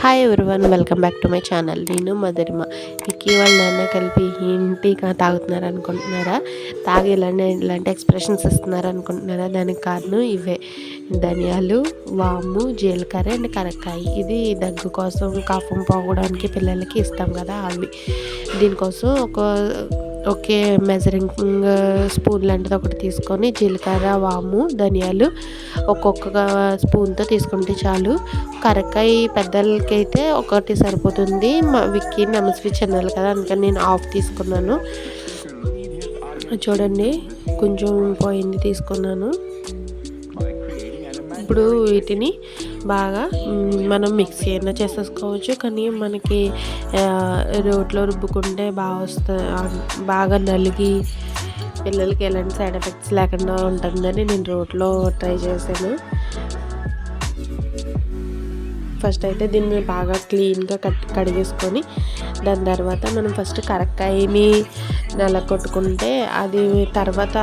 Hi everyone, welcome back to my channel. నేను మధురిమ. విక్కీ వాళ్ళ నాన్న కలిపి ఏంటి తాగుతున్నారు అనుకుంటున్నారా? తాగి ఇలాంటి ఎక్స్ప్రెషన్స్ ఇస్తున్నారు అనుకుంటున్నారా? దానికి కారణం ఇవే: ధనియాలు, వాము, జీలకర్ర అండ్ కరక్కాయ. ఇది దగ్గు కోసం, కఫం పోవడానికి పిల్లలకి ఇస్తాం కదా, అవి. దీనికోసం ఒకే మెజరింగ్ స్పూన్ లాంటిది ఒకటి తీసుకొని జీలకర్ర, వాము, ధనియాలు ఒక్కొక్క స్పూన్తో తీసుకుంటే చాలు. కరక్కాయ పెద్దలకి అయితే ఒకటి సరిపోతుంది. విక్కీ నమస్వి చిన్నలు కదా, అందుకని నేను హాఫ్ తీసుకున్నాను. చూడండి, కొంచెం పోయింది తీసుకున్నాను. ఇప్పుడు వీటిని బాగా మనం మిక్సీ అయినా చేసేసుకోవచ్చు, కానీ మనకి రోట్లో రుబ్బుకుంటే బాగా నలిగి పిల్లలకి ఎలాంటి సైడ్ ఎఫెక్ట్స్ లేకుండా ఉంటుందని నేను రోట్లో ట్రై చేశాను. ఫస్ట్ అయితే దీన్ని బాగా క్లీన్గా కడిగేసుకొని దాని తర్వాత మనం ఫస్ట్ కరక్కాయని నలగొట్టుకుంటే అది తర్వాత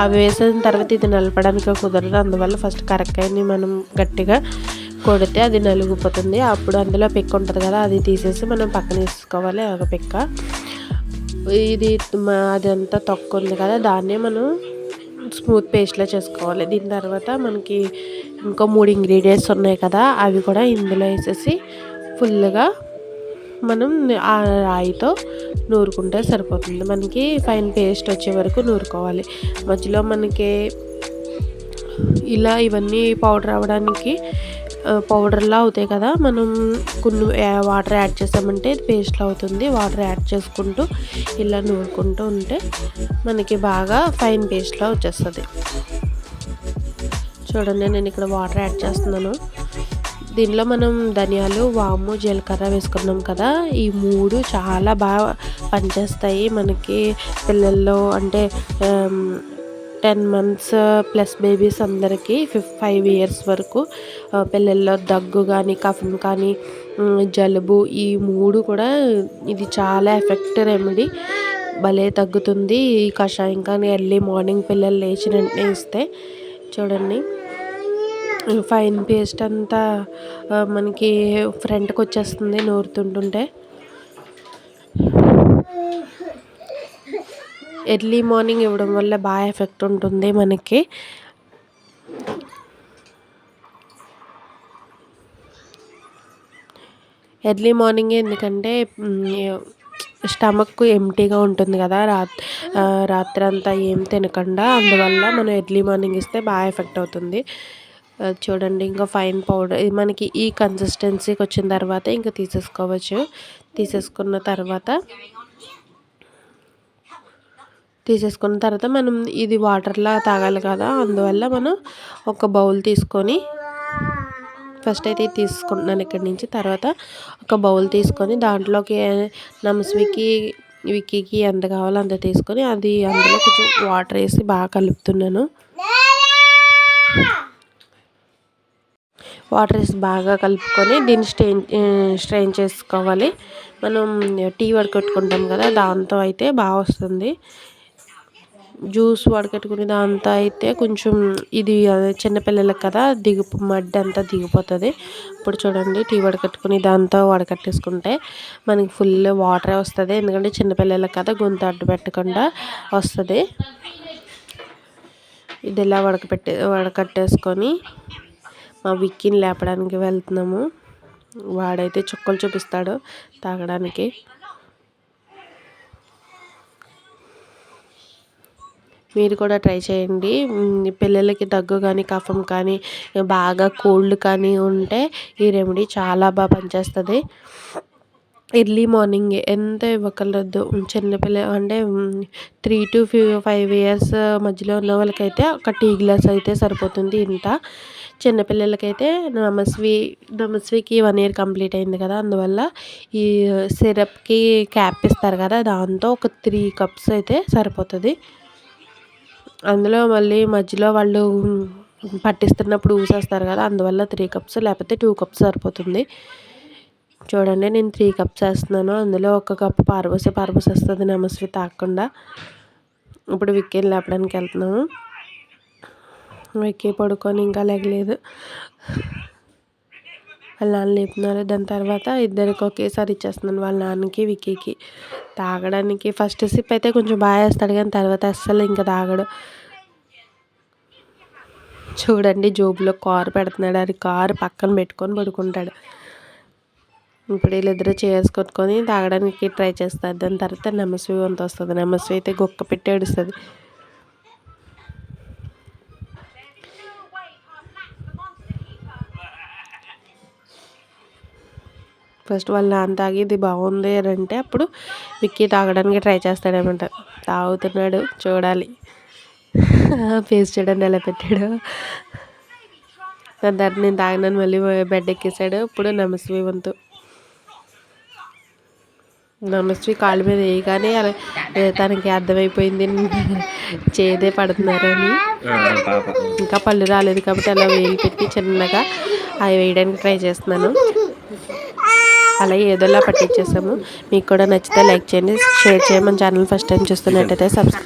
అవి వేసిన తర్వాత ఇది నలపడానికి కుదరదు. అందువల్ల ఫస్ట్ కరక్కాయని మనం గట్టిగా కొడితే అది నలిగిపోతుంది. అప్పుడు అందులో పిక్క ఉంటుంది కదా, అది తీసేసి మనం పక్కన వేసుకోవాలి. ఒక పిక్క ఇది అదంతా తొక్క ఉంది కదా, దాన్నే మనం స్మూత్ పేస్ట్లా చేసుకోవాలి. దీని తర్వాత మనకి ఇంకా 3 ఇంగ్రీడియంట్స్ ఉన్నాయి కదా, అవి కూడా ఇందులో వేసేసి ఫుల్గా మనం ఆ రాయితో నూరుకుంటే సరిపోతుంది. మనకి ఫైన్ పేస్ట్ వచ్చే వరకు నూరుకోవాలి. మధ్యలో మనకి ఇలా ఇవన్నీ పౌడర్ అవ్వడానికి పౌడర్లా అవుతాయి కదా, మనం కొన్ని వాటర్ యాడ్ చేసామంటే పేస్ట్లో అవుతుంది. వాటర్ యాడ్ చేసుకుంటూ ఇలా నూరుకుంటూ ఉంటే మనకి బాగా ఫైన్ పేస్ట్లా వచ్చేస్తుంది. చూడండి, నేను ఇక్కడ వాటర్ యాడ్ చేస్తున్నాను. దీనిలో మనం ధనియాలు, వాము, జీలకర్ర వేసుకున్నాం కదా, ఈ 3 చాలా బాగా పనిచేస్తాయి మనకి పిల్లల్లో. అంటే 10 months ప్లస్ బేబీస్ అందరికీ 5 years వరకు పిల్లల్లో దగ్గు కానీ, కఫం కానీ, జలుబు, ఈ 3 కూడా ఇది చాలా ఎఫెక్టివ్ రెమెడీ. భలే తగ్గుతుంది ఈ కషాయం. కానీ ఎర్లీ మార్నింగ్ పిల్లలు లేచిన వెంటనే ఇస్తే చూడండి, ఫైన్ పేస్ట్ అంతా మనకి ఫ్రంట్కి వచ్చేస్తుంది నూరుతుంటుంటే. ఎర్లీ మార్నింగ్ ఇవ్వడం వల్ల బాగా ఎఫెక్ట్ ఉంటుంది మనకి. ఎర్లీ మార్నింగ్ ఎందుకంటే స్టమక్ ఎంటీగా ఉంటుంది కదా, రాత్రి అంతా ఏం తినకుండా. అందువల్ల మనం ఎర్లీ మార్నింగ్ ఇస్తే బాగా ఎఫెక్ట్ అవుతుంది. చూడండి, ఇంకా ఫైన్ పౌడర్ మనకి ఈ కన్సిస్టెన్సీకి వచ్చిన తర్వాత ఇంకా తీసేసుకోవచ్చు. తీసేసుకున్న తర్వాత మనం ఇది వాటర్లా తాగాలి కదా, అందువల్ల మనం ఒక బౌల్ తీసుకొని ఫస్ట్ అయితే తీసుకుంటున్నాను ఇక్కడి నుంచి. తర్వాత ఒక బౌల్ తీసుకొని దాంట్లోకి విక్కీకి ఎంత కావాలో అంత తీసుకొని అందులో కొంచెం వాటర్ వేసి బాగా కలుపుతున్నాను. వాటర్ వేసి బాగా కలుపుకొని దీన్ని స్ట్రెయిన్ చేసుకోవాలి. మనం టీ వడకట్టుకుంటాం కదా, దాంతో అయితే బాగా వస్తుంది. జ్యూస్ వడకట్టుకునే దాంతో అయితే కొంచెం ఇది చిన్నపిల్లలకి కదా, మడ్డి అంతా దిగిపోతుంది. ఇప్పుడు చూడండి, టీ వడకట్టుకుని దాంతో వడకట్టేసుకుంటే మనకి ఫుల్ వాటరే వస్తుంది. ఎందుకంటే చిన్నపిల్లలకి కదా, గొంతు అడ్డు పెట్టకుండా వస్తుంది. ఇది ఇలా వడకట్టేసుకొని మా విక్కీని లేపడానికి వెళ్తున్నాము. వాడైతే చుక్కలు చూపిస్తాడు తాగడానికి. మీరు కూడా ట్రై చేయండి. పిల్లలకి దగ్గు కానీ, కఫం కానీ, బాగా కోల్డ్ కానీ ఉంటే ఈ రెమెడీ చాలా బాగా పనిచేస్తుంది. ఎర్లీ మార్నింగ్ ఎంత ఇవ్వకలదు. చిన్నపిల్ల అంటే 3 to 5 years మధ్యలో ఉన్న వాళ్ళకైతే ఒక టీ గ్లాస్ అయితే సరిపోతుంది. ఇంత చిన్నపిల్లలకైతే నమస్వికి 1 year కంప్లీట్ అయింది కదా, అందువల్ల ఈ సిరప్కి క్యాప్ ఇస్తారు కదా, దాంతో ఒక 3 cups అయితే సరిపోతుంది. అందులో మళ్ళీ మధ్యలో వాళ్ళు పట్టిస్తున్నప్పుడు ఊసేస్తారు కదా, అందువల్ల 3 cups లేకపోతే 2 cups సరిపోతుంది. చూడండి, నేను 3 cups వేస్తున్నాను. అందులో 1 cup పారబోసి వస్తుంది నమస్వి తాగకుండా. ఇప్పుడు విక్కీని లేపడానికి వెళ్తున్నాము. విక్కీ పడుకొని ఇంకా లేగలేదు. వాళ్ళ నాన్న లేపుతున్నారు. దాని తర్వాత ఇద్దరికి ఒకేసారి ఇచ్చేస్తున్నాను, వాళ్ళ నాన్నకి విక్కీకి తాగడానికి. ఫస్ట్ సిప్ అయితే కొంచెం బాగా వేస్తాడు కానీ తర్వాత అస్సలు ఇంకా తాగడు. చూడండి జోబులో కారు పెడుతున్నాడు, అది కారు పక్కన పెట్టుకొని పడుకుంటాడు. ఇప్పుడు వీళ్ళిద్దరూ చేర్స్ కొట్టుకొని తాగడానికి ట్రై చేస్తారు. దాని తర్వాత నమస్వి వంతు వస్తుంది. నమస్వి అయితే గొక్క పెట్టి ఏడుస్తుంది. ఫస్ట్ వాళ్ళ నాన్న తాగి ఇది బాగుంది అని అంటే అప్పుడు విక్కీ తాగడానికి ట్రై చేస్తాడనమాట. తాగుతున్నాడు, చూడాలి. ఫేస్ చూడండి ఎలా పెట్టాడు. దాని తర్వాత నేను తాగినాను మళ్ళీ బెడ్ ఎక్కేసాడు. ఇప్పుడు నమస్వి వంతు. నమస్వి కాళ్ళ మీద వేయగానే తనకి అర్థమైపోయింది చేదే పడుతున్నారని. ఇంకా పళ్ళు రాలేదు కాబట్టి అలా వేలు పెట్టి చిన్నగా అవి వేయడానికి ట్రై చేస్తున్నాను. అలా ఏదోలా పట్టించేసాము. మీకు కూడా నచ్చితే లైక్ చేయండి, షేర్ చేయమని ఛానల్ ఫస్ట్ టైం చూస్తున్నట్టయితే సబ్స్క్రైబ్